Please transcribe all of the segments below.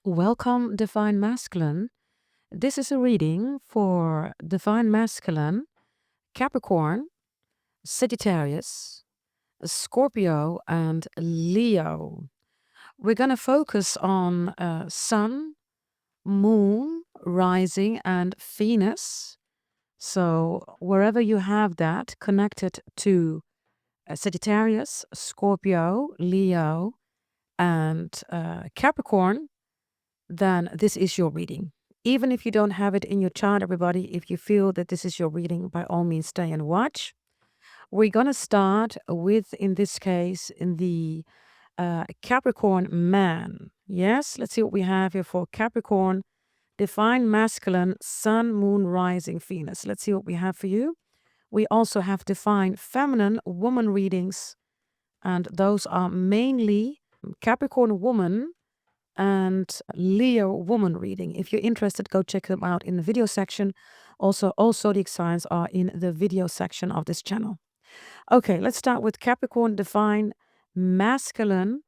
Welcome, Divine Masculine. This is a reading for Divine Masculine, Capricorn, Sagittarius, Scorpio, and Leo. We're going to focus on Sun, Moon, Rising, and Venus. So, wherever you have that connected to Sagittarius, Scorpio, Leo, and Capricorn, then this is your reading. Even if you don't have it in your chart, everybody, if you feel that this is your reading, by all means, stay and watch. We're going to start with, in this case, in the Capricorn man. Yes, let's see what we have here for Capricorn, Divine Masculine, Sun, Moon, Rising, Venus. Let's see what we have for you. We also have Divine Feminine woman readings, and those are mainly Capricorn woman and Leo woman reading. If you're interested, go check them out in the video section. Also, all zodiac signs are in the video section of this channel. Okay, let's start with Capricorn, Divine Masculine,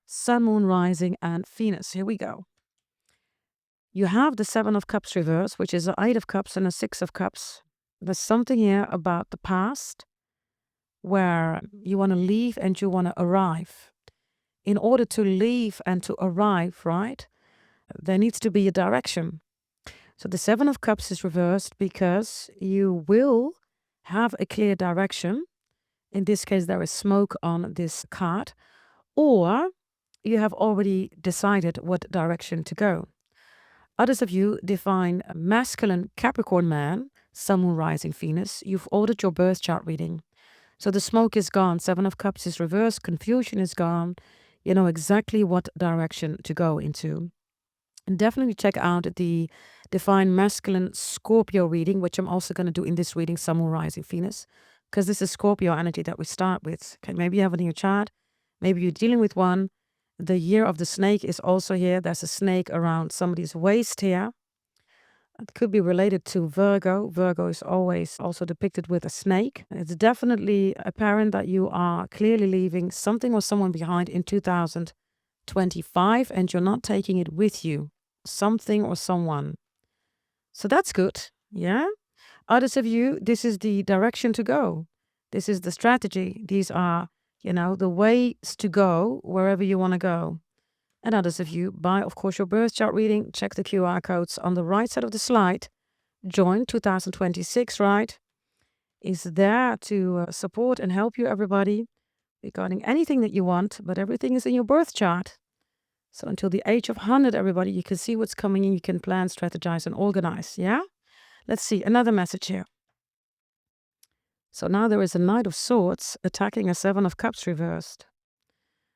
Sun, Moon, Rising, and Venus. Here we go. You have the Seven of Cups reverse, which is an Eight of Cups and a Six of Cups. There's something here about the past where you want to leave and you want to arrive. In order to leave and to arrive, right, there needs to be a direction. So the Seven of Cups is reversed because you will have a clear direction. In this case, there is smoke on this card, or you have already decided what direction to go. Others of you, Divine Masculine Capricorn man, Sun, Moon, Rising, Venus, you've ordered your birth chart reading. So the smoke is gone, Seven of Cups is reversed, confusion is gone. You know exactly what direction to go into. And definitely check out the Divine Masculine Scorpio reading, which I'm also going to do in this reading, Sun, Moon, Rising, Venus, because this is Scorpio energy that we start with. Okay, maybe you have it in your chart. Maybe you're dealing with one. The year of the snake is also here. There's a snake around somebody's waist here. It could be related to Virgo. Virgo is always also depicted with a snake. It's definitely apparent that you are clearly leaving something or someone behind in 2025 and you're not taking it with you. Something or someone. So that's good. Yeah. Others of you, this is the direction to go. This is the strategy. These are, the ways to go wherever you want to go. And others of you, buy, of course, your birth chart reading. Check the QR codes on the right side of the slide. Join 2026, right? Is there to support and help you, everybody, regarding anything that you want, but everything is in your birth chart. So until the age of 100, everybody, you can see what's coming in. You can plan, strategize, and organize. Yeah? Let's see. Another message here. So now there is a Knight of Swords attacking a Seven of Cups reversed.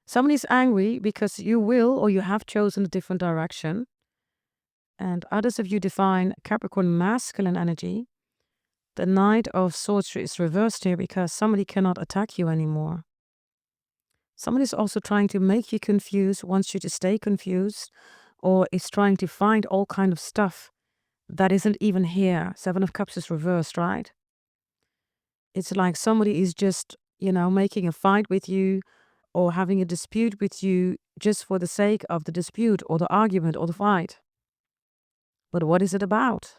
Somebody's angry because you will or you have chosen a different direction. And others of you define Capricorn masculine energy. The Knight of Swords is reversed here because somebody cannot attack you anymore. Somebody's also trying to make you confused, wants you to stay confused, or is trying to find all kind of stuff that isn't even here. Seven of Cups is reversed, right? It's like somebody is just, making a fight with you or having a dispute with you just for the sake of the dispute or the argument or the fight. But what is it about?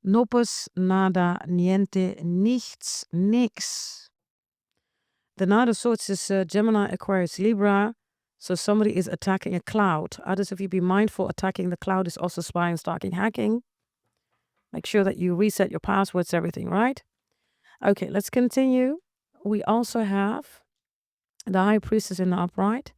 Nopos, nada, niente, nichts, nix. The Knight of Swords is Gemini, Aquarius, Libra. So somebody is attacking a cloud. Others of you be mindful, attacking the cloud is also spying, stalking, hacking. Make sure that you reset your passwords, everything, right? Okay, let's continue. We also have the High Priestess in the upright.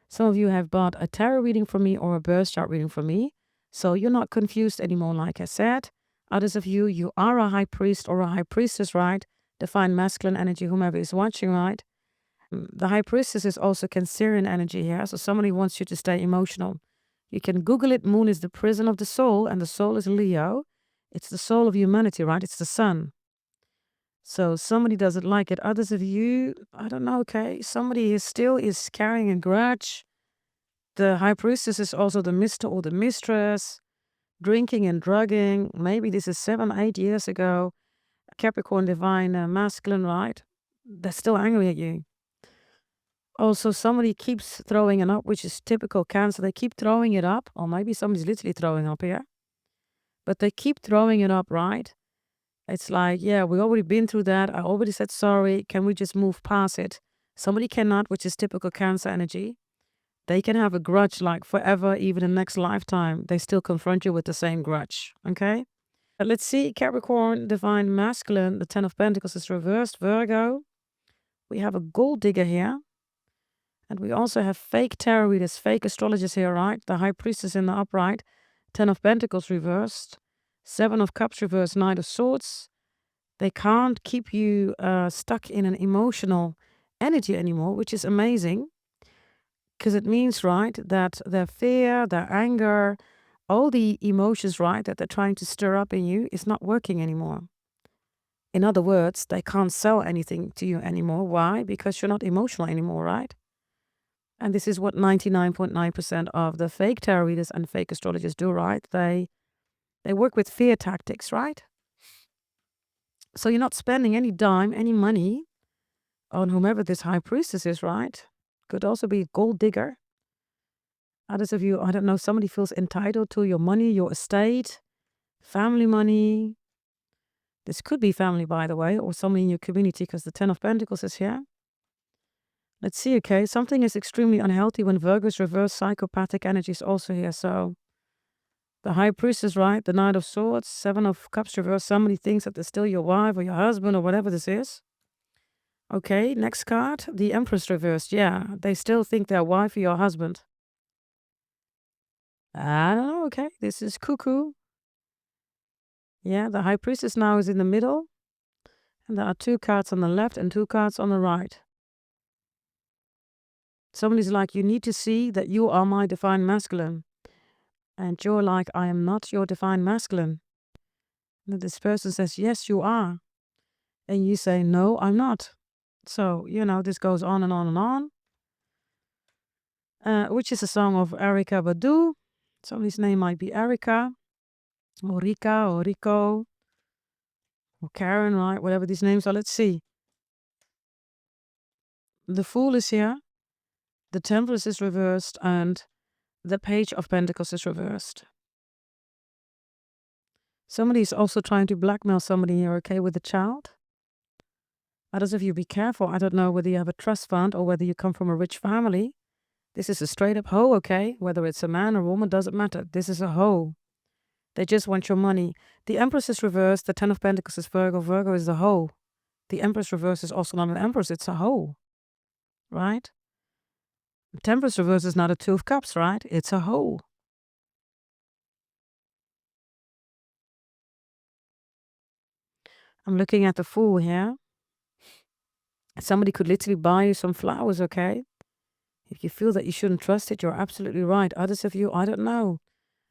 Some of you have bought a tarot reading from me or a birth chart reading from me. So you're not confused anymore, like I said. Others of you, you are a high priest or a high priestess, right? Divine masculine energy, whomever is watching, right? The High Priestess is also Cancerian energy here. So somebody wants you to stay emotional. You can Google it. Moon is the prison of the soul and the soul is Leo. It's the soul of humanity, right? It's the sun. So somebody doesn't like it. Others of you, I don't know, okay? Somebody is carrying a grudge. The High Priestess is also the mister or the mistress. Drinking and drugging. Maybe this is 7-8 years ago. Capricorn divine masculine, right? They're still angry at you. Also, somebody keeps throwing it up, which is typical Cancer. They keep throwing it up, or maybe somebody's literally throwing up here. But they keep throwing it up, right? It's like, yeah, we already been through that. I already said sorry. Can we just move past it? Somebody cannot, which is typical Cancer energy. They can have a grudge like forever, even the next lifetime. They still confront you with the same grudge, okay? Let's see, Capricorn, Divine Masculine. The Ten of Pentacles is reversed, Virgo. We have a gold digger here. And we also have fake tarot readers, fake astrologers here, right? The High Priestess in the upright. Ten of Pentacles reversed. Seven of Cups reversed, Knight of Swords. They can't keep you stuck in an emotional energy anymore, which is amazing. Because it means, right, that their fear, their anger, all the emotions, right, that they're trying to stir up in you is not working anymore. In other words, they can't sell anything to you anymore. Why? Because you're not emotional anymore, right? And this is what 99.9% of the fake tarot readers and fake astrologers do, right? They work with fear tactics, right? So you're not spending any dime, any money on whomever this High Priestess is, right? Could also be a gold digger. Others of you, I don't know, somebody feels entitled to your money, your estate, family money. This could be family, by the way, or somebody in your community, because the Ten of Pentacles is here. Let's see, okay? Something is extremely unhealthy when Virgo's reverse psychopathic energy is also here. So the High Priestess, right? The Knight of Swords, Seven of Cups reverse. Somebody thinks that they're still your wife or your husband or whatever this is. Okay, next card, the Empress reversed. Yeah, they still think they're wife or your husband. I don't know, okay? This is cuckoo. Yeah, the High Priestess now is in the middle. And there are two cards on the left and two cards on the right. Somebody's like, you need to see that you are my Divine Masculine. And you're like, I am not your Divine Masculine. And this person says, yes, you are. And you say, no, I'm not. So, this goes on and on and on. Which is a song of Erykah Badu. Somebody's name might be Erica, or Rika, or Rico, or Karen, right? Whatever these names are. Let's see. The Fool is here. The Temperance is reversed. And the Page of Pentacles is reversed. Somebody is also trying to blackmail somebody here, okay, with a child. Others of you, be careful. I don't know whether you have a trust fund or whether you come from a rich family. This is a straight up hoe, okay? Whether it's a man or a woman, doesn't matter. This is a hoe. They just want your money. The Empress is reversed. The Ten of Pentacles is Virgo. Virgo is the hoe. The Empress reverse is also not an Empress. It's a hoe, right? The Temperance reverse is not a Two of Cups, right? It's a hoe. I'm looking at the Fool here. Somebody could literally buy you some flowers, okay? If you feel that you shouldn't trust it, you're absolutely right. Others of you, I don't know.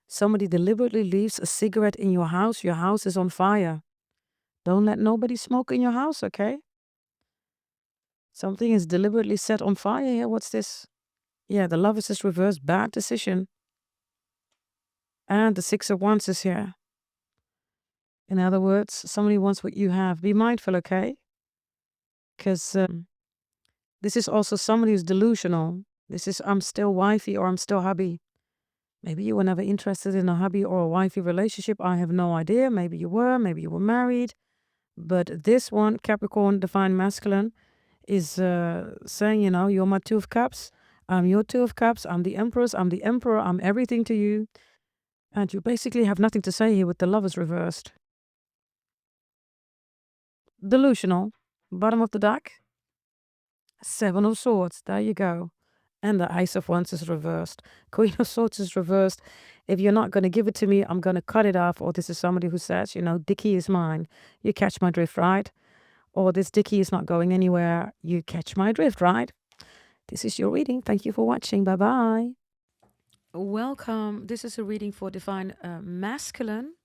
Somebody deliberately leaves a cigarette in your house is on fire. Don't let nobody smoke in your house, okay? Something is deliberately set on fire here. What's this? Yeah, the Lovers is reversed. Bad decision. And the Six of Wands is here. In other words, somebody wants what you have. Be mindful, okay? Because this is also somebody who's delusional. This is, I'm still wifey or I'm still hubby. Maybe you were never interested in a hubby or a wifey relationship. I have no idea. Maybe you were married. But this one, Capricorn, Divine Masculine, is saying, you're my Two of Cups. I'm your Two of Cups. I'm the Empress. I'm the Emperor. I'm everything to you. And you basically have nothing to say here with the Lovers reversed. Delusional. Bottom of the deck. Seven of Swords. There you go. And the Ace of Wands is reversed. Queen of Swords is reversed. If you're not going to give it to me, I'm going to cut it off. Or this is somebody who says, Dicky is mine. You catch my drift, right? Or this Dicky is not going anywhere. You catch my drift, right? This is your reading. Thank you for watching. Bye-bye. Welcome. This is a reading for Divine Masculine.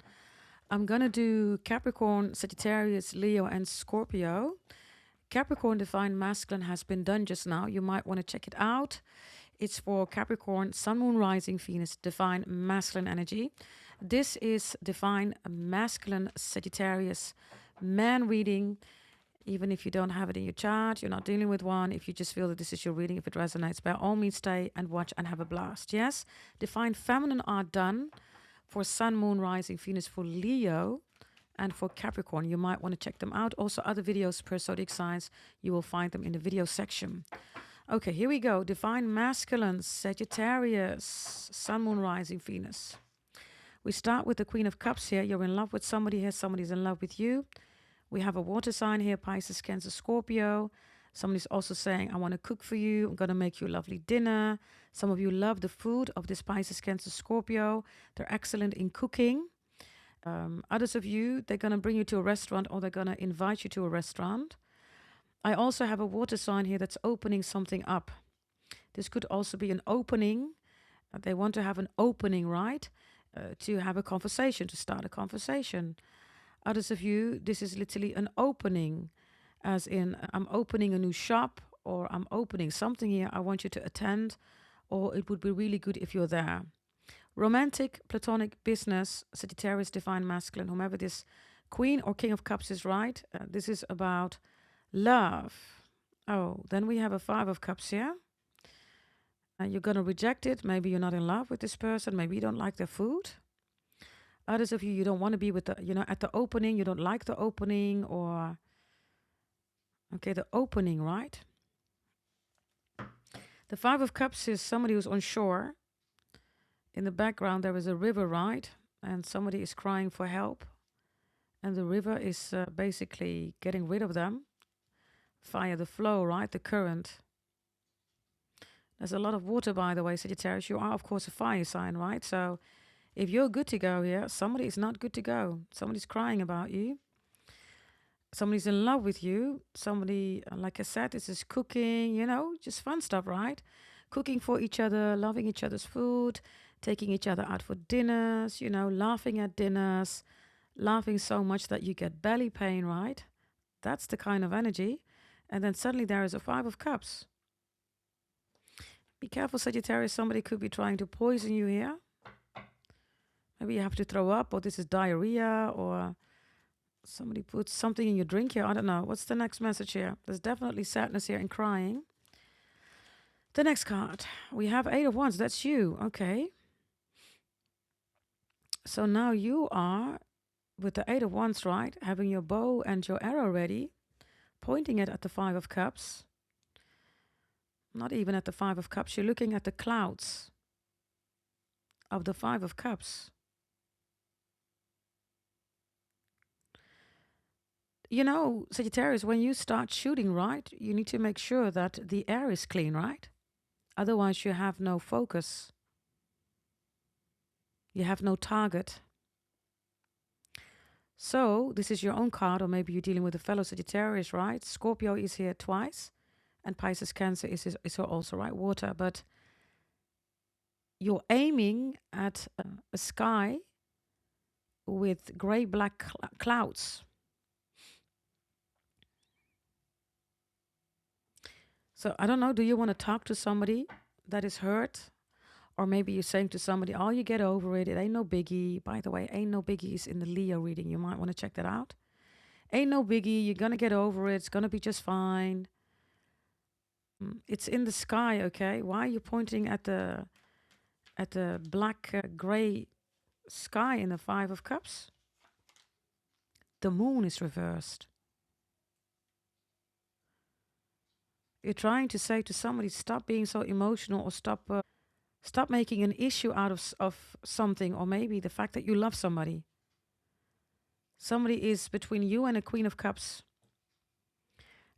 I'm going to do Capricorn, Sagittarius, Leo, and Scorpio. Capricorn Divine Masculine has been done just now. You might want to check it out. It's for Capricorn, Sun, Moon, Rising, Venus, Divine Masculine energy. This is Divine Masculine Sagittarius man reading. Even if you don't have it in your chart, you're not dealing with one. If you just feel that this is your reading, if it resonates, by all means stay and watch and have a blast. Yes, Divine Feminine are done for Sun, Moon, Rising, Venus for Leo and for Capricorn. You might want to check them out. Also, other videos per zodiac signs, you will find them in the video section. Okay, here we go. Divine Masculine, Sagittarius, Sun, Moon, Rising, Venus. We start with the Queen of Cups here. You're in love with somebody here. Somebody's in love with you. We have a water sign here, Pisces, Cancer, Scorpio. Somebody's also saying, I want to cook for you. I'm going to make you a lovely dinner. Some of you love the food of this Pisces, Cancer, Scorpio. They're excellent in cooking. Others of you, they're going to bring you to a restaurant or they're going to invite you to a restaurant. I also have a water sign here that's opening something up. This could also be an opening. They want to have an opening, right? To have a conversation, to start a conversation. Others of you, this is literally an opening, as in I'm opening a new shop or I'm opening something here. I want you to attend, or it would be really good if you're there. Romantic, platonic, business, Sagittarius, Divine Masculine, whomever this Queen or King of Cups is, right? This is about love. Oh, then we have a Five of Cups here. You're going to reject it. Maybe you're not in love with this person. Maybe you don't like their food. Others of you, you don't want to be with the, at the opening. You don't like the opening or, okay, the opening, right? The Five of Cups is somebody who's on shore. In the background, there is a river, right? And somebody is crying for help. And the river is basically getting rid of them via the flow, right? The current. There's a lot of water, by the way, Sagittarius. You are, of course, a fire sign, right? So if you're good to go here, somebody is not good to go. Somebody's crying about you. Somebody's in love with you. Somebody, like I said, this is cooking, just fun stuff, right? Cooking for each other, loving each other's food, taking each other out for dinners, laughing at dinners, laughing so much that you get belly pain, right? That's the kind of energy. And then suddenly there is a Five of Cups. Be careful, Sagittarius. Somebody could be trying to poison you here. Maybe you have to throw up, or this is diarrhea, or somebody puts something in your drink here. I don't know. What's the next message here? There's definitely sadness here and crying. The next card. We have Eight of Wands. That's you. Okay. So now you are, with the Eight of Wands, right? Having your bow and your arrow ready, pointing it at the Five of Cups. Not even at the Five of Cups. You're looking at the clouds of the Five of Cups. Sagittarius, when you start shooting, right, you need to make sure that the air is clean, right? Otherwise, you have no focus. You have no target. So this is your own card, or maybe you're dealing with a fellow Sagittarius, right? Scorpio is here twice. And Pisces, Cancer is also, right? Water. But you're aiming at a sky with gray-black clouds. So I don't know, do you want to talk to somebody that is hurt? Or maybe you're saying to somebody, oh, you get over it. It ain't no biggie. By the way, ain't no biggies in the Leo reading. You might want to check that out. Ain't no biggie. You're going to get over it. It's going to be just fine. It's in the sky, okay? Why are you pointing at the black gray sky in the Five of Cups? The moon is reversed. You're trying to say to somebody, stop being so emotional, or stop making an issue out of something, or maybe the fact that you love somebody. Somebody is between you and a Queen of Cups.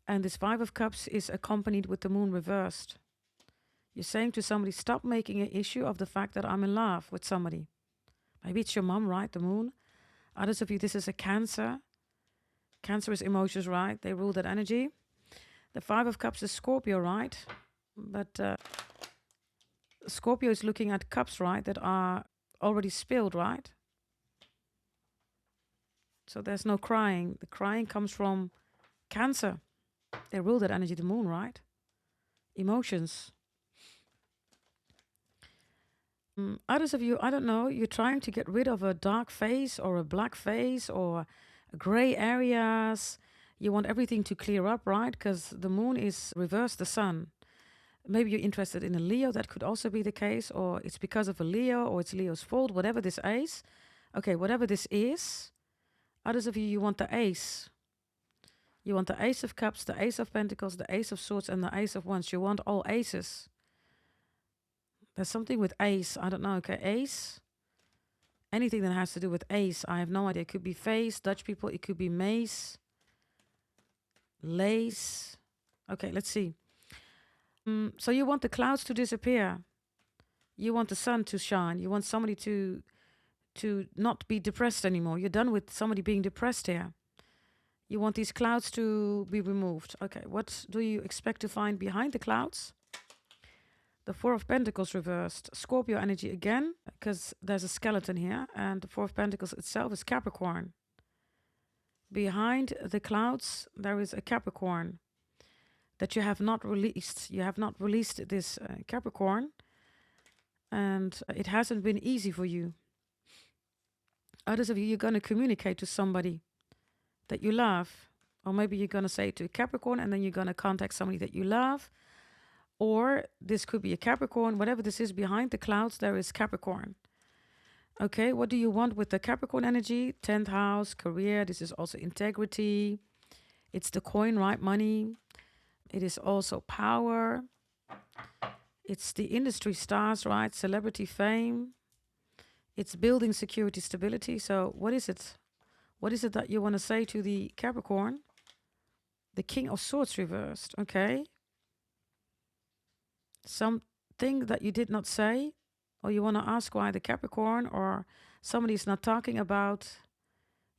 And this Five of Cups is accompanied with the moon reversed. You're saying to somebody, stop making an issue of the fact that I'm in love with somebody. Maybe it's your mom, right? The moon. Others of you, this is a Cancer. Cancer is emotions, right? They rule that energy. The Five of Cups is Scorpio, right? But Scorpio is looking at cups, right? That are already spilled, right? So there's no crying. The crying comes from Cancer. They rule that energy, the moon, right? Emotions. Others of you, I don't know, you're trying to get rid of a dark face or a black face or gray areas. You want everything to clear up, right? Because the moon is reversed the sun. Maybe you're interested in a Leo. That could also be the case. Or it's because of a Leo, or it's Leo's fault. Whatever this is. Okay, whatever this is. Others of you, you want the ace. You want the Ace of Cups, the Ace of Pentacles, the Ace of Swords, and the Ace of Wands. You want all aces. There's something with ace. I don't know. Okay, ace. Anything that has to do with ace. I have no idea. It could be face, Dutch people. It could be mace, lace. Okay, let's see. So you want the clouds to disappear. You want the sun to shine. You want somebody to not be depressed anymore. You're done with somebody being depressed here. You want these clouds to be removed. Okay, what do you expect to find behind the clouds? The Four of Pentacles reversed. Scorpio energy again, because there's a skeleton here. And the Four of Pentacles itself is Capricorn. Behind the clouds, there is a Capricorn that you have not released. You have not released this Capricorn. And it hasn't been easy for you. Others of you, you're going to communicate to somebody that you love. Or maybe you're going to say it to a Capricorn, and then you're going to contact somebody that you love. Or this could be a Capricorn. Whatever this is behind the clouds, there is Capricorn. Okay, what do you want with the Capricorn energy? 10th house, career. This is also integrity. It's the coin, right? Money. It is also power. It's the industry stars, right? Celebrity fame. It's building security, stability. So what is it? What is it that you want to say to the Capricorn? The King of Swords reversed. Okay. Something that you did not say, or you want to ask why the Capricorn, or somebody's not talking about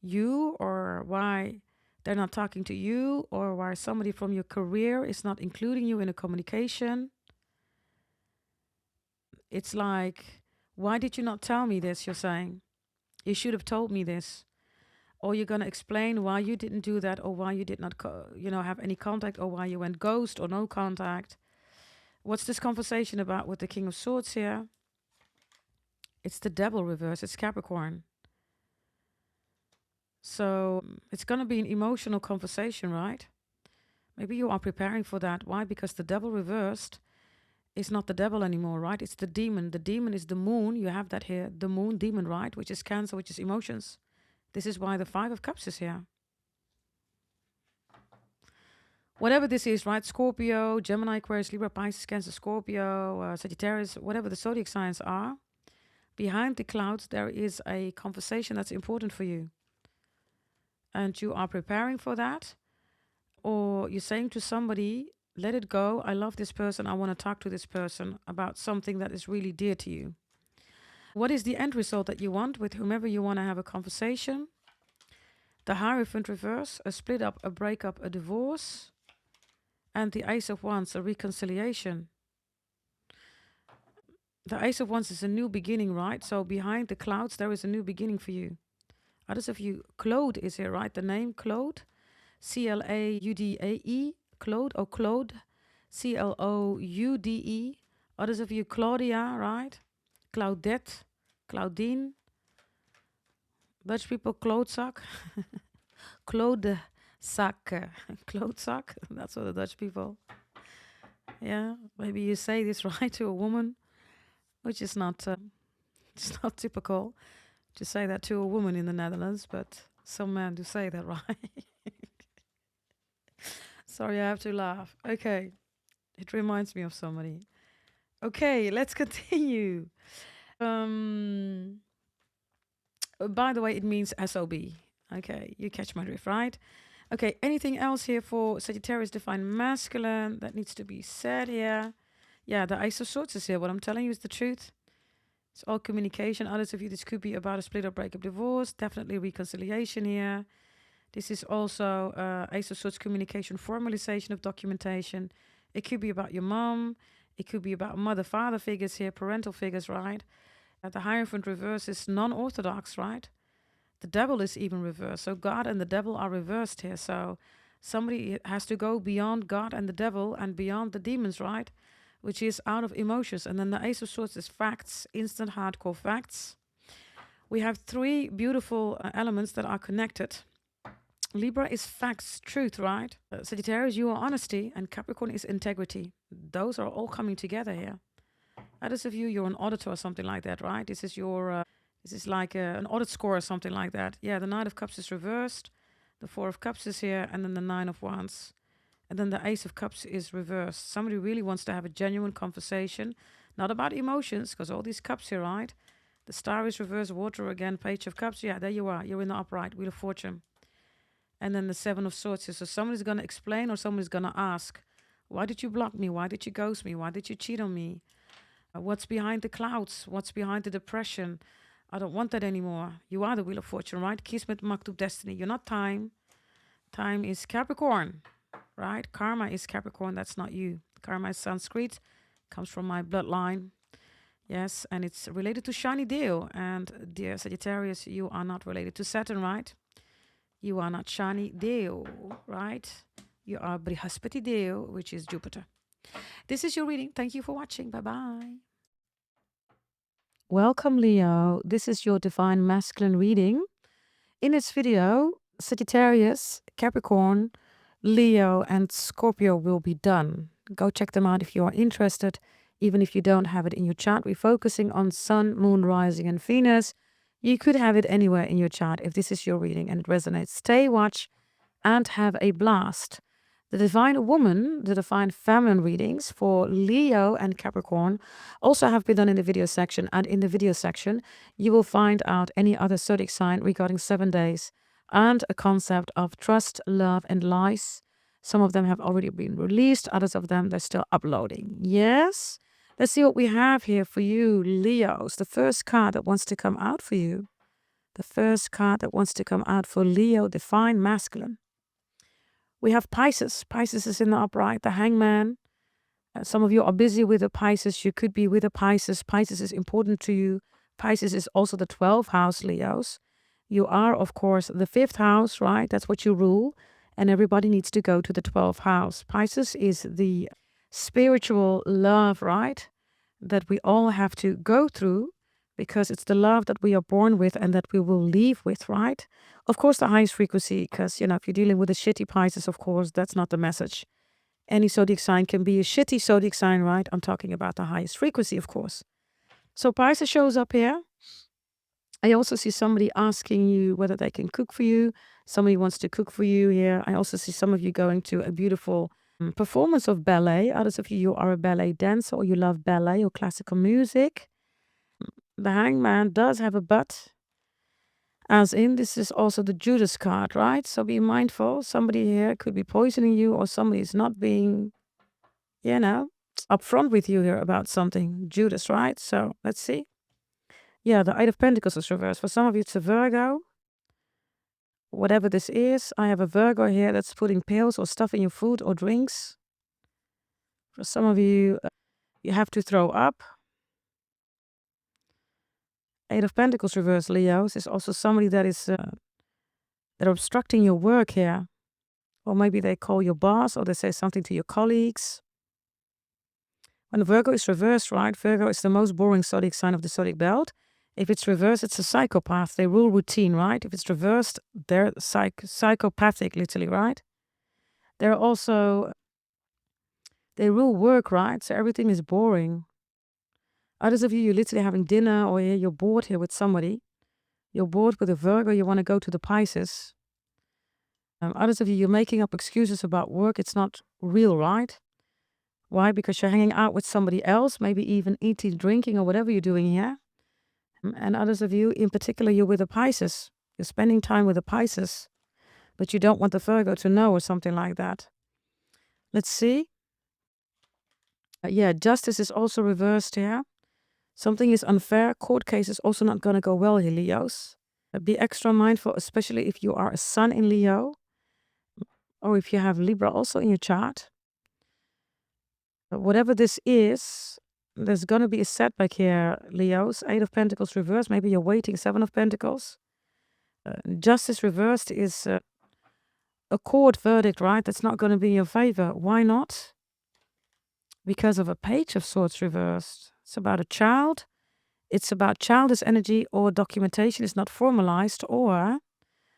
you, or why they're not talking to you, or why somebody from your career is not including you in a communication. It's like, why did you not tell me this? You're saying, you should have told me this. Or you're going to explain why you didn't do that, or why you did not, have any contact, or why you went ghost or no contact. What's this conversation about with the King of Swords here? It's the Devil reverse. It's Capricorn. So it's going to be an emotional conversation, right? Maybe you are preparing for that. Why? Because the Devil reversed is not the devil anymore, right? It's the demon. The demon is the moon. You have that here. The moon, demon, right? Which is Cancer, which is emotions. This is why the Five of Cups is here. Whatever this is, right? Scorpio, Gemini, Aquarius, Libra, Pisces, Cancer, Scorpio, Sagittarius, whatever the zodiac signs are, behind the clouds, there is a conversation that's important for you. And you are preparing for that. Or you're saying to somebody, let it go. I love this person. I want to talk to this person about something that is really dear to you. What is the end result that you want with whomever you want to have a conversation? The Hierophant reverse, a split up, a breakup, a divorce. And the Ace of Wands, a reconciliation. The Ace of Wands is a new beginning, right? So behind the clouds, there is a new beginning for you. Others of you, Claude is here, right? The name Claude, Claudae, Claude, or Claude, Cloude. Others of you, Claudia, right? Claudette, Claudine. Dutch people, Klootzak. Claude. Klootzak. That's what the Dutch people. Yeah, maybe you say this right to a woman, which is not, it's not typical to say that to a woman in the Netherlands, but some men do say that, right? Sorry, I have to laugh. Okay, it reminds me of somebody. Okay, let's continue. By the way, it means SOB. Okay, you catch my drift, right? Okay, anything else here for Sagittarius Divine Masculine that needs to be said here? Yeah, the Ace of Swords is here. What I'm telling you is the truth. It's all communication. Others of you, this could be about a split up, breakup, divorce. Definitely reconciliation here. This is also Ace of Swords communication, formalization of documentation. It could be about your mom. It could be about mother, father figures here, parental figures, right? The Hierophant reverse is non-orthodox, right? The devil is even reversed. So God and the devil are reversed here. So somebody has to go beyond God and the devil and beyond the demons, right? Which is out of emotions. And then the Ace of Swords is facts, instant hardcore facts. We have three beautiful elements that are connected. Libra is facts, truth, right? Sagittarius, you are honesty, and Capricorn is integrity. Those are all coming together here. Others of you, you're an auditor or something like that, right? This is your, this is like an audit score or something like that. Yeah, the Knight of Cups is reversed, the Four of Cups is here, and then the Nine of Wands. And then the Ace of Cups is reversed. Somebody really wants to have a genuine conversation, not about emotions, because all these cups here, right? The Star is reversed, Water again, Page of Cups. Yeah, there you are. You're in the upright, Wheel of Fortune. And then the Seven of Swords. So somebody's going to explain or somebody's going to ask, why did you block me? Why did you ghost me? Why did you cheat on me? What's behind the clouds? What's behind the depression? I don't want that anymore. You are the Wheel of Fortune, right? Kismet, Maktub, Destiny. You're not time. Time is Capricorn, right? Karma is Capricorn. That's not you. Karma is Sanskrit. Comes from my bloodline. Yes, and it's related to Shiny Deo. And dear Sagittarius, you are not related to Saturn, right? You are not Shani Deo, right? You are Brihaspati Deo, which is Jupiter. This is your reading. Thank you for watching. Bye-bye. Welcome, Leo. This is your Divine Masculine reading. In this video, Sagittarius, Capricorn, Leo, and Scorpio will be done. Go check them out if you are interested. Even if you don't have it in your chart, we're focusing on Sun, Moon, Rising, and Venus. You could have it anywhere in your chart if this is your reading and it resonates. Stay, watch, and have a blast. The Divine Woman, the Divine Feminine readings for Leo and Capricorn also have been done in the video section. And in the video section, you will find out any other zodiac sign regarding 7 days and a concept of trust, love, and lies. Some of them have already been released. Others of them, they're still uploading. Yes? Let's see what we have here for you, Leos. The first card that wants to come out for you. The first card that wants to come out for Leo, Divine Masculine. We have Pisces. Pisces is in the upright, the Hangman. Some of you are busy with a Pisces. You could be with a Pisces. Pisces is important to you. Pisces is also the 12th house, Leos. You are, of course, the 5th house, right? That's what you rule. And everybody needs to go to the 12th house. Pisces is the spiritual love, right? That we all have to go through because it's the love that we are born with and that we will leave with, right? Of course, the highest frequency, because, you know, if you're dealing with a shitty Pisces, of course, that's not the message. Any zodiac sign can be a shitty zodiac sign, right? I'm talking about the highest frequency, of course. So Pisces shows up here. I also see somebody asking you whether they can cook for you. Somebody wants to cook for you here. I also see some of you going to a beautiful performance of ballet. Others of you, you are a ballet dancer or you love ballet or classical music. The Hangman does have a butt. As in, this is also the Judas card, right? So be mindful. Somebody here could be poisoning you or somebody is not being, you know, upfront with you here about something. Judas, right? So let's see. Yeah, the Eight of Pentacles is reversed. For some of you, it's a Virgo. Whatever this is, I have a Virgo here that's putting pills or stuff in your food or drinks. For some of you, you have to throw up. Eight of Pentacles reversed, Leos, is also somebody that is they're obstructing your work here. Or maybe they call your boss or they say something to your colleagues. When Virgo is reversed, right, Virgo is the most boring zodiac sign of the zodiac belt. If it's reversed, it's a psychopath. They rule routine, right? If it's reversed, they're psychopathic, literally, right? They're also, they rule work, right? So everything is boring. Others of you, you're literally having dinner or you're bored here with somebody. You're bored with a Virgo, you want to go to the Pisces. Others of you, you're making up excuses about work. It's not real, right? Why? Because you're hanging out with somebody else, maybe even eating, drinking, or whatever you're doing here. And others of you, in particular, you're with a Pisces. You're spending time with a Pisces, but you don't want the Virgo to know or something like that. Let's see. Yeah, justice is also reversed here. Something is unfair. Court case is also not going to go well here, Leos. Be extra mindful, especially if you are a Sun in Leo or if you have Libra also in your chart. Whatever this is, there's going to be a setback here, Leos. Eight of Pentacles reversed. Maybe you're waiting. Seven of Pentacles. Justice reversed is a court verdict, right? That's not going to be in your favor. Why not? Because of a Page of Swords reversed. It's about a child. It's about childish energy or documentation is not formalized, or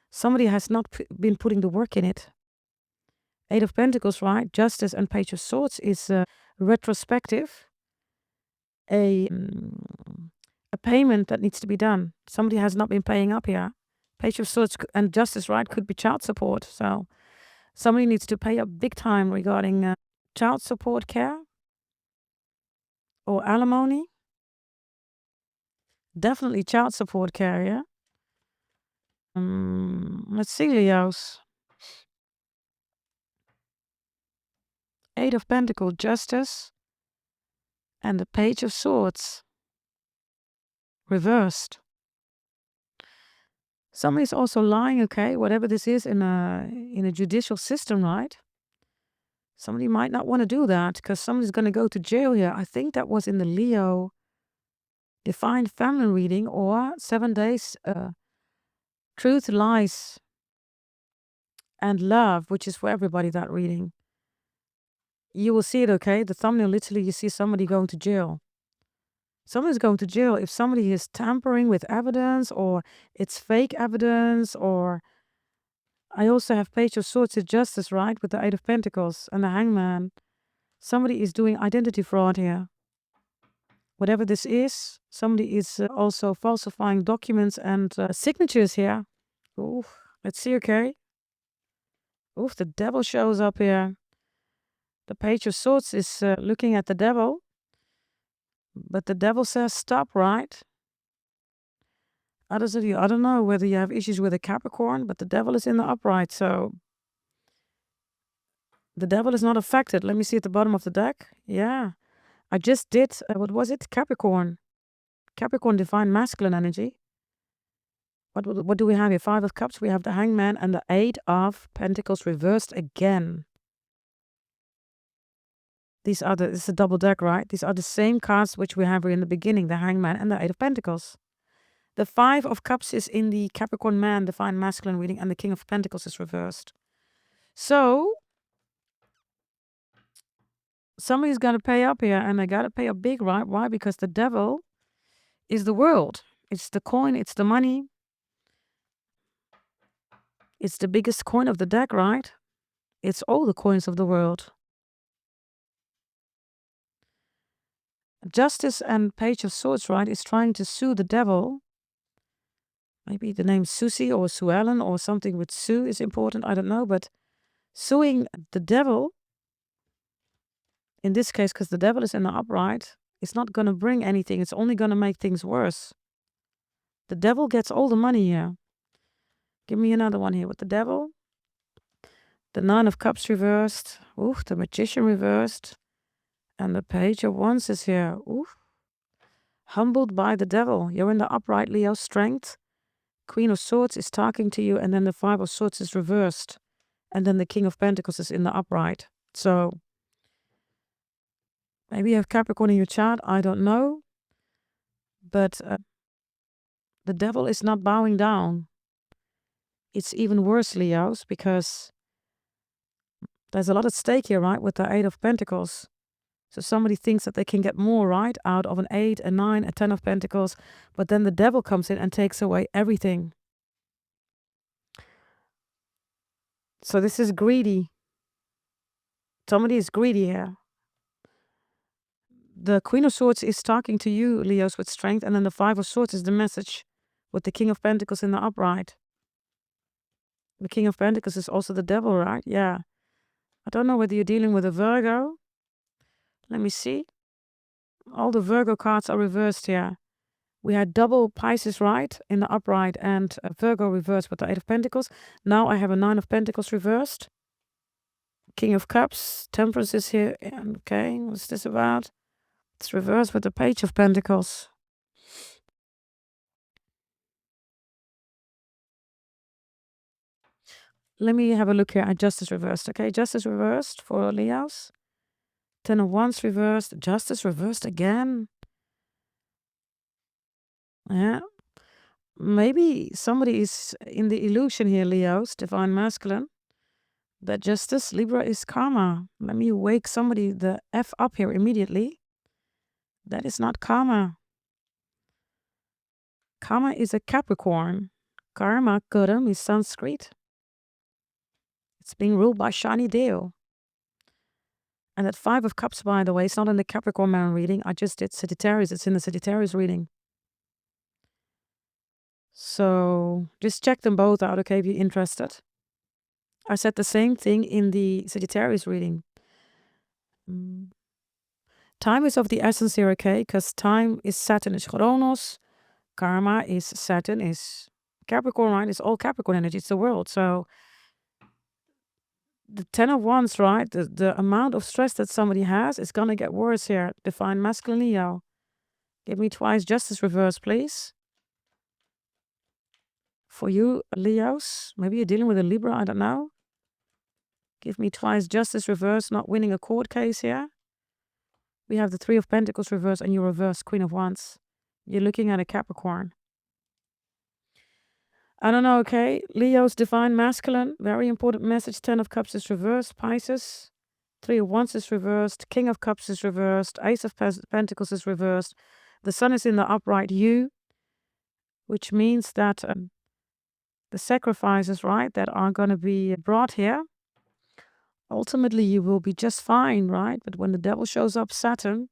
Somebody has not been putting the work in it. Eight of Pentacles, right? Justice and Page of Swords is retrospective. A payment that needs to be done. Somebody has not been paying up here. Page of Swords and Justice, right? Could be child support. So somebody needs to pay up big time regarding child support care or alimony. Definitely child support care, yeah? Let's see, Leos. Eight of Pentacles, Justice, and the Page of Swords. Reversed. Somebody's also lying, okay? Whatever this is in a judicial system, right? Somebody might not want to do that because somebody's going to go to jail here. I think that was in the Leo Divine Feminine reading or 7 days Truth, Lies, and Love, which is for everybody, that reading. You will see it, okay? The thumbnail, literally, you see somebody going to jail. Somebody's going to jail if somebody is tampering with evidence or it's fake evidence. Or I also have Page of Swords, Justice, right? With the Eight of Pentacles and the Hangman. Somebody is doing identity fraud here. Whatever this is, somebody is also falsifying documents and signatures here. Oof. Let's see, okay? Oof, the devil shows up here. The Page of Swords is looking at the devil. But the devil says stop, right? Others of you, I don't know whether you have issues with a Capricorn, but the devil is in the upright, so the devil is not affected. Let me see at the bottom of the deck. Yeah. I just did, what was it? Capricorn. Capricorn, Divine Masculine energy. What do we have here? Five of Cups. We have the Hangman and the Eight of Pentacles reversed again. This is a double deck, right? These are the same cards which we have here in the beginning, the Hangman and the Eight of Pentacles. The Five of Cups is in the Capricorn Man, Divine Masculine reading, and the King of Pentacles is reversed. So, somebody's got to pay up here, and they got to pay up big, right? Why? Because the devil is the world. It's the coin, it's the money. It's the biggest coin of the deck, right? It's all the coins of the world. Justice and Page of Swords, right, is trying to sue the devil. Maybe the name Susie or Sue Ellen or something with Sue is important. I don't know. But suing the devil, in this case, because the devil is in the upright, it's not going to bring anything. It's only going to make things worse. The devil gets all the money here. Give me another one here with the devil. The Nine of Cups reversed. Oof, the Magician reversed. And the Page of Wands is here. Oof. Humbled by the devil. You're in the upright, Leo. Strength. Queen of Swords is talking to you, and then the Five of Swords is reversed. And then the King of Pentacles is in the upright. So, maybe you have Capricorn in your chart. I don't know. But the devil is not bowing down. It's even worse, Leos, because there's a lot at stake here, right, with the Eight of Pentacles. So somebody thinks that they can get more, right, out of an 8, a 9, a 10 of Pentacles, but then the devil comes in and takes away everything. So this is greedy. Somebody is greedy here. The Queen of Swords is talking to you, Leos, with strength, and then the Five of Swords is the message with the King of Pentacles in the upright. The King of Pentacles is also the devil, right? Yeah. I don't know whether you're dealing with a Virgo. Let me see. All the Virgo cards are reversed here. We had double Pisces, right, in the upright, and Virgo reversed with the Eight of Pentacles. Now I have a Nine of Pentacles reversed. King of Cups, Temperance is here. Okay, what's this about? It's reversed with the Page of Pentacles. Let me have a look here at Justice reversed. Okay, Justice reversed for Leos. Ten of Wands reversed. Justice reversed again. Yeah. Maybe somebody is in the illusion here, Leos, Divine Masculine, that Justice, Libra, is karma. Let me wake somebody the F up here immediately. That is not karma. Karma is a Capricorn. Karma Kuram is Sanskrit. It's being ruled by Shani Deo. And that 5 of Cups, by the way, it's not in the Capricorn man reading. I just did Sagittarius. It's in the Sagittarius reading. So just check them both out, okay, if you're interested. I said the same thing in the Sagittarius reading. Time is of the essence here, okay, because time is Saturn is Chronos. Karma is Saturn is Capricorn, right? It's all Capricorn energy. It's the world. So the 10 of Wands, right? The amount of stress that somebody has is going to get worse here. Divine Masculine Leo. Give me twice Justice reverse, please. For you, Leos, maybe you're dealing with a Libra, I don't know. Give me twice Justice reverse, not winning a court case here. We have the 3 of Pentacles reverse and you reverse Queen of Wands. You're looking at a Capricorn. I don't know, okay? Leo's Divine Masculine, very important message. 10 of Cups is reversed. Pisces, 3 of Wands is reversed. King of Cups is reversed. Ace of Pentacles is reversed. The Sun is in the upright U, which means that the sacrifices, right, that are going to be brought here, ultimately you will be just fine, right? But when the devil shows up, Saturn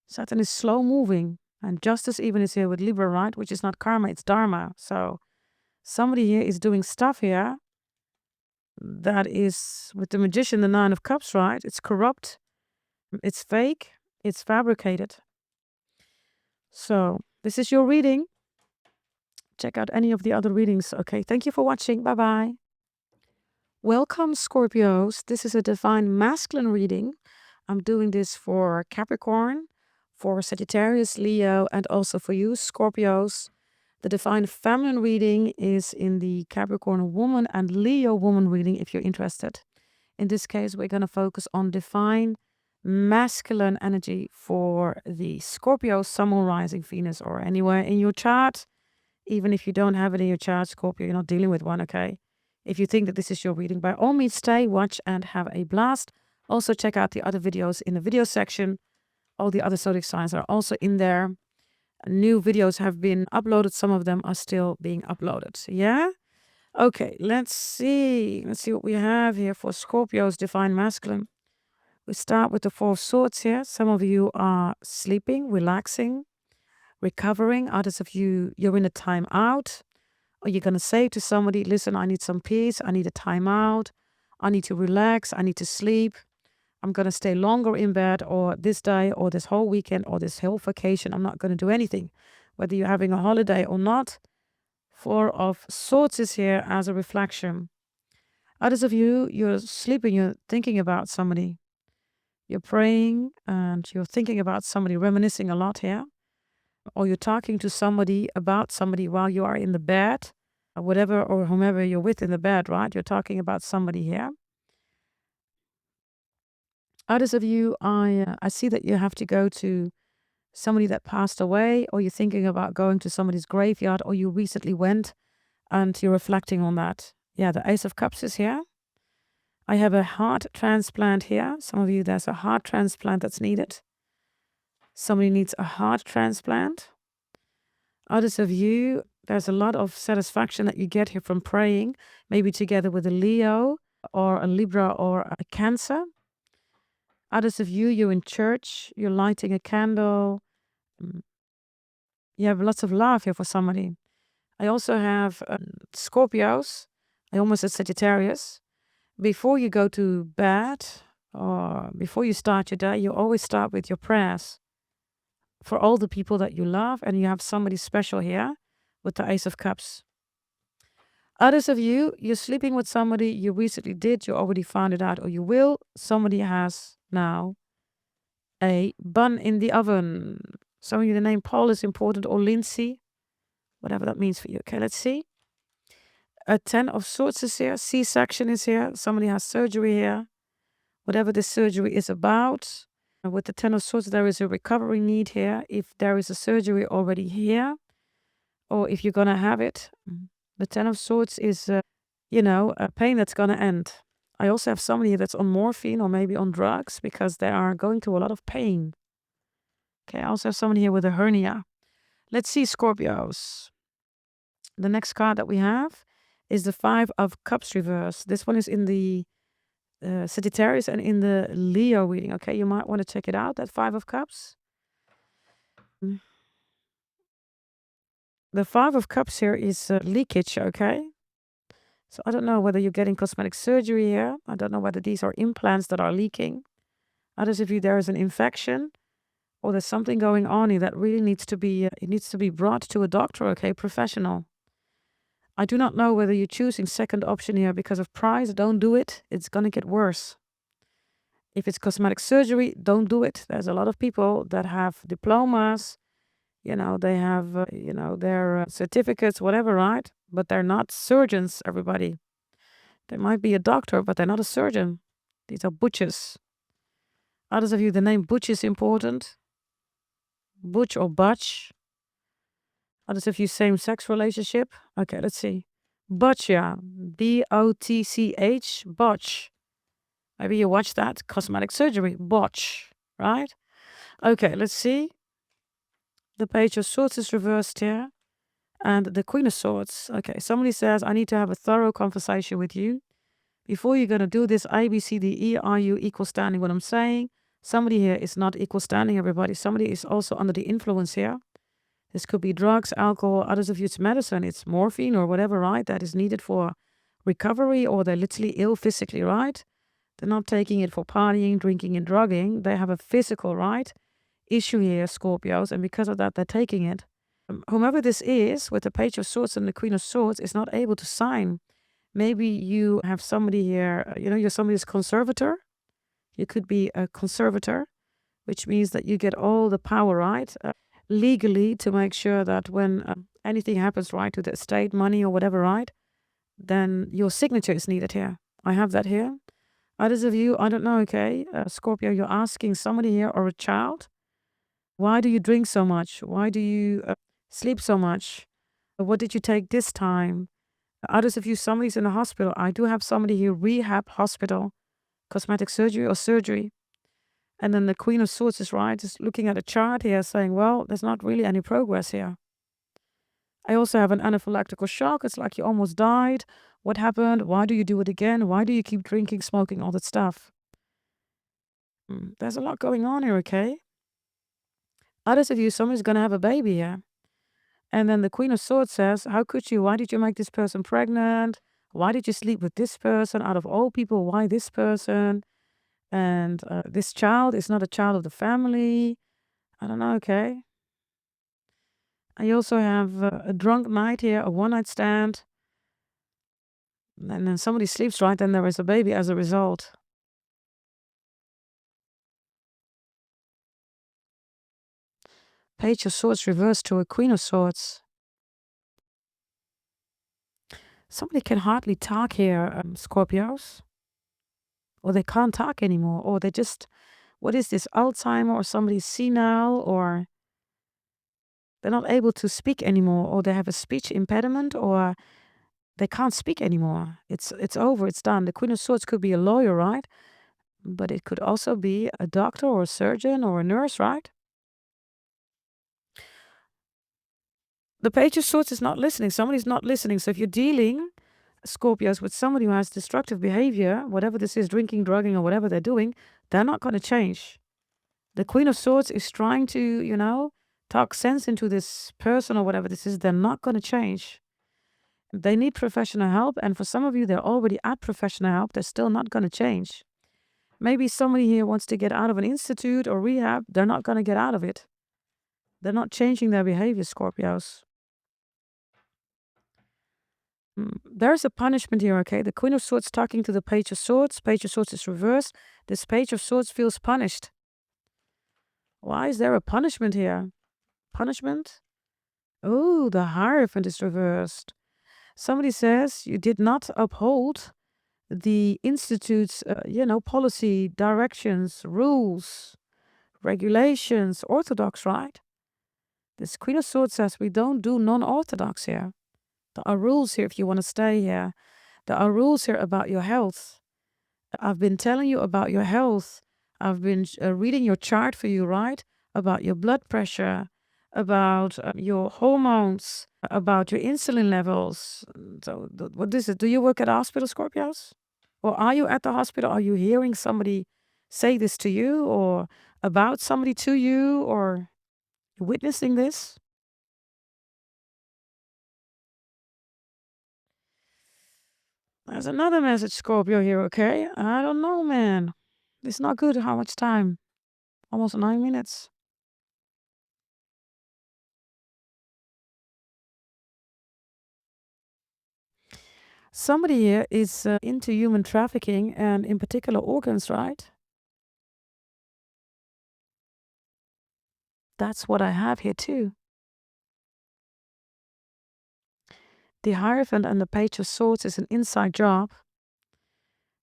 is slow moving. And Justice even is here with Libra, right? Which is not karma, it's dharma. So somebody here is doing stuff here that is, with the Magician, the 9 of Cups, right? It's corrupt, it's fake, it's fabricated. So this is your reading. Check out any of the other readings. Okay, thank you for watching. Bye-bye. Welcome, Scorpios. This is a Divine Masculine reading. I'm doing this for Capricorn, for Sagittarius, Leo, and also for you, Scorpios. The Divine Feminine reading is in the Capricorn woman and Leo woman reading if you're interested. In this case, we're going to focus on Divine Masculine energy for the Scorpio, Sun, Moon, Rising, Venus, or anywhere in your chart. Even if you don't have it in your chart, Scorpio, you're not dealing with one, okay? If you think that this is your reading, by all means, stay, watch, and have a blast. Also, check out the other videos in the video section. All the other zodiac signs are also in there. New videos have been uploaded. Some of them are still being uploaded. Yeah? Okay, let's see. Let's see what we have here for Scorpio's Divine Masculine. We start with the 4 of Swords here. Some of you are sleeping, relaxing, recovering. Others of you, you're in a time out. Or you're going to say to somebody, listen, I need some peace. I need a time out. I need to relax. I need to sleep. I'm going to stay longer in bed, or this day or this whole weekend or this whole vacation. I'm not going to do anything. Whether you're having a holiday or not, 4 of Swords is here as a reflection. Others of you, you're sleeping, you're thinking about somebody. You're praying and you're thinking about somebody, reminiscing a lot here. Or you're talking to somebody about somebody while you are in the bed, whatever or whomever you're with in the bed, right? You're talking about somebody here. Others of you, I see that you have to go to somebody that passed away, or you're thinking about going to somebody's graveyard, or you recently went and you're reflecting on that. Yeah, the Ace of Cups is here. I have a heart transplant here. Some of you, there's a heart transplant that's needed. Somebody needs a heart transplant. Others of you, there's a lot of satisfaction that you get here from praying, maybe together with a Leo or a Libra or a Cancer. Others of you, you're in church, you're lighting a candle. You have lots of love here for somebody. I also have Scorpios. I almost said Sagittarius. Before you go to bed or before you start your day, you always start with your prayers for all the people that you love, and you have somebody special here with the Ace of Cups. Others of you, you're sleeping with somebody you recently did, you already found it out, or you will. Somebody has now a bun in the oven. Some of you, the name Paul is important, or Lindsay, whatever that means for you. Okay, let's see. A 10 of Swords is here. C-section is here. Somebody has surgery here. Whatever the surgery is about. With the 10 of Swords, there is a recovery need here. If there is a surgery already here, or if you're going to have it, the 10 of Swords is, a pain that's going to end. I also have somebody that's on morphine or maybe on drugs because they are going through a lot of pain. Okay, I also have somebody here with a hernia. Let's see, Scorpios. The next card that we have is the Five of Cups reverse. This one is in the Sagittarius and in the Leo reading. Okay, you might want to check it out, that Five of Cups. The Five of Cups here is leakage, okay? So I don't know whether you're getting cosmetic surgery here. I don't know whether these are implants that are leaking. Others of you, there is an infection or there's something going on here that really needs to be, it needs to be brought to a doctor, okay, professional. I do not know whether you're choosing second option here because of price. Don't do it. It's going to get worse. If it's cosmetic surgery, don't do it. There's a lot of people that have diplomas, they have, their certificates, whatever, right? But they're not surgeons, everybody. They might be a doctor, but they're not a surgeon. These are butchers. Others of you, the name Butch is important. Butch or Butch. Others of you, same-sex relationship. Okay, let's see. Butch, yeah. B-O-T-C-H, Butch. Maybe you watch that. Cosmetic surgery, Butch, right? Okay, let's see. The Page of Swords is reversed here. And the Queen of Swords. Okay, somebody says, I need to have a thorough conversation with you. Before you're going to do this, A, B, C, D, E, are you equal standing what I'm saying? Somebody here is not equal standing, everybody. Somebody is also under the influence here. This could be drugs, alcohol, others of you it's medicine, it's morphine or whatever, right? That is needed for recovery, or they're literally ill physically, right? They're not taking it for partying, drinking, and drugging. They have a physical, right, issue here, Scorpios, and because of that, they're taking it. Whomever this is, with the Page of Swords and the Queen of Swords, is not able to sign. Maybe you have somebody here, you're somebody's conservator. You could be a conservator, which means that you get all the power, right, legally, to make sure that when anything happens, right, to the estate, money or whatever, right, then your signature is needed here. I have that here. Others of you, I don't know, okay, Scorpio, you're asking somebody here or a child, why do you drink so much? Why do you sleep so much? What did you take this time? Others of you, somebody's in a hospital. I do have somebody here, rehab hospital, cosmetic surgery or surgery. And then the Queen of Swords is right, just looking at a chart here saying, well, there's not really any progress here. I also have an anaphylactic shock. It's like you almost died. What happened? Why do you do it again? Why do you keep drinking, smoking, all that stuff? There's a lot going on here, okay? Others of you, somebody's going to have a baby here. And then the Queen of Swords says, how could you? Why did you make this person pregnant? Why did you sleep with this person? Out of all people, why this person? And this child is not a child of the family. I don't know, okay? I also have a drunk night here, a one-night stand. And then somebody sleeps, right? Then there is a baby as a result. Page of Swords reversed to a Queen of Swords. Somebody can hardly talk here, Scorpios. Or they can't talk anymore. Or they just, what is this, Alzheimer, or somebody's senile, or they're not able to speak anymore, or they have a speech impediment, or they can't speak anymore. It's over, it's done. The Queen of Swords could be a lawyer, right? But it could also be a doctor or a surgeon or a nurse, right? The Page of Swords is not listening. Somebody's not listening. So if you're dealing, Scorpios, with somebody who has destructive behavior, whatever this is, drinking, drugging, or whatever they're doing, they're not going to change. The Queen of Swords is trying to, talk sense into this person or whatever this is. They're not going to change. They need professional help. And for some of you, they're already at professional help. They're still not going to change. Maybe somebody here wants to get out of an institute or rehab. They're not going to get out of it. They're not changing their behavior, Scorpios. There's a punishment here, okay? The Queen of Swords talking to the Page of Swords. Page of Swords is reversed. This Page of Swords feels punished. Why is there a punishment here? Punishment? Oh, the Hierophant is reversed. Somebody says you did not uphold the Institute's, policy, directions, rules, regulations, orthodox, right? This Queen of Swords says we don't do non-orthodox here. There are rules here if you want to stay here. There are rules here about your health. I've been telling you about your health. I've been reading your chart for you, right? About your blood pressure, about your hormones, about your insulin levels. So, what is it? Do you work at a hospital, Scorpios? Or are you at the hospital? Are you hearing somebody say this to you, or about somebody to you, or witnessing this? There's another message, Scorpio, here, okay? I don't know, man. It's not good. How much time? Almost 9 minutes. Somebody here is into human trafficking and, in particular, organs, right? That's what I have here, too. The Hierophant and the Page of Swords is an inside job.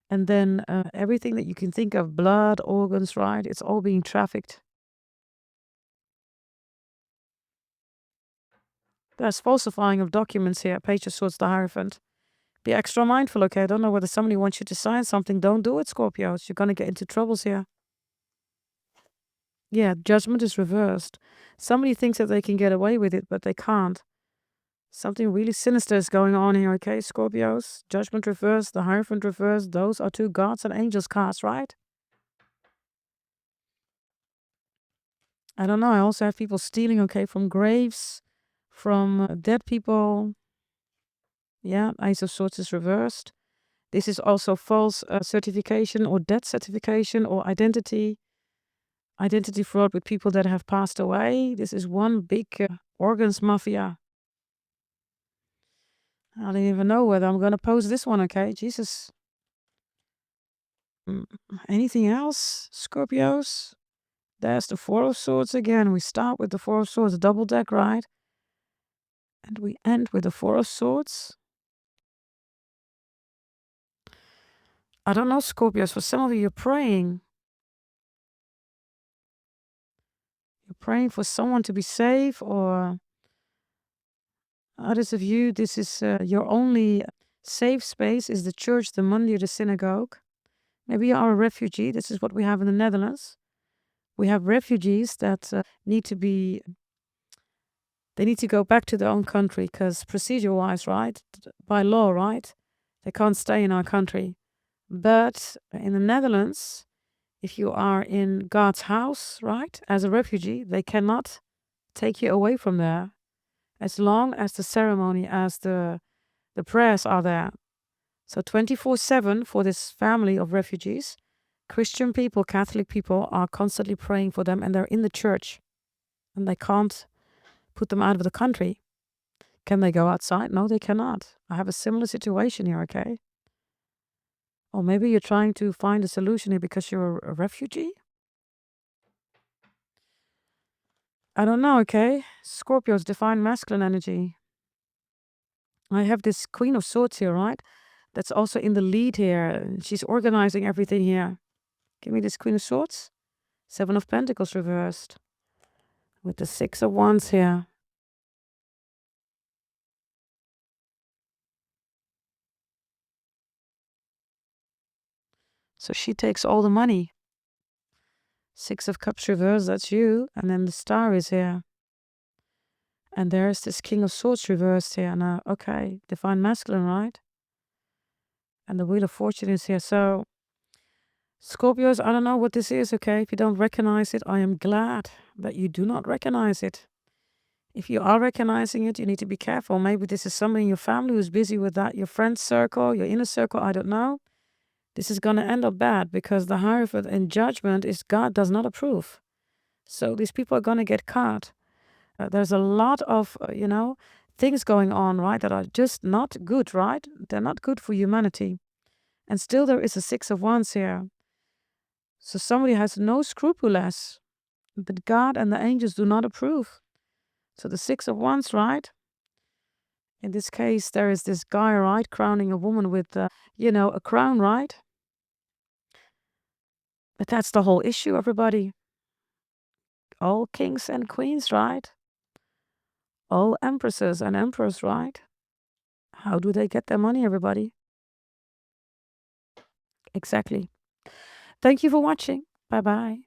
And then everything that you can think of, blood, organs, right? It's all being trafficked. There's falsifying of documents here, Page of Swords, the Hierophant. Be extra mindful, okay? I don't know whether somebody wants you to sign something. Don't do it, Scorpios. You're going to get into troubles here. Yeah, judgment is reversed. Somebody thinks that they can get away with it, but they can't. Something really sinister is going on here, okay, Scorpios? Judgment reversed, the Hierophant reversed. Those are two gods and angels cards, right? I don't know. I also have people stealing, okay, from graves, from dead people. Yeah, Ace of Swords is reversed. This is also false certification or death certification or identity fraud with people that have passed away. This is one big organs mafia. I don't even know whether I'm going to post this one, okay? Jesus. Anything else, Scorpios? There's the Four of Swords again. We start with the Four of Swords, double deck, right? And we end with the Four of Swords. I don't know, Scorpios. For some of you, you're praying. You're praying for someone to be safe, or others of you, this is your only safe space is the church, the Monday, or the synagogue. Maybe you are a refugee. This is what we have in the Netherlands. We have refugees that need to go back to their own country because procedure-wise, right, by law, right, they can't stay in our country. But in the Netherlands, if you are in God's house, right, as a refugee, they cannot take you away from there as long as the ceremony, as the prayers are there. So 24/7 for this family of refugees, Christian people, Catholic people are constantly praying for them, and they're in the church and they can't put them out of the country. Can they go outside? No, they cannot. I have a similar situation here, okay? Or maybe you're trying to find a solution here because you're a refugee? I don't know, okay? Scorpio's divine masculine energy. I have this Queen of Swords here, right? That's also in the lead here. She's organizing everything here. Give me this Queen of Swords. Seven of Pentacles reversed. With the Six of Wands here. So she takes all the money. Six of Cups reversed, that's you. And then the Star is here. And there's this King of Swords reversed here. Now, okay, divine masculine, right? And the Wheel of Fortune is here. So, Scorpios, I don't know what this is, okay? If you don't recognize it, I am glad that you do not recognize it. If you are recognizing it, you need to be careful. Maybe this is somebody in your family who's busy with that, your friend circle, your inner circle, I don't know. This is going to end up bad because the Hierophant in judgment is God does not approve. So these people are going to get caught. There's a lot of, things going on, right, that are just not good, right? They're not good for humanity. And still there is a Six of Wands here. So somebody has no scrupulous, but God and the angels do not approve. So the Six of Wands, right? In this case, there is this guy, right, crowning a woman with, a crown, right? But that's the whole issue, everybody. All kings and queens, right? All empresses and emperors, right? How do they get their money, everybody? Exactly. Thank you for watching. Bye-bye.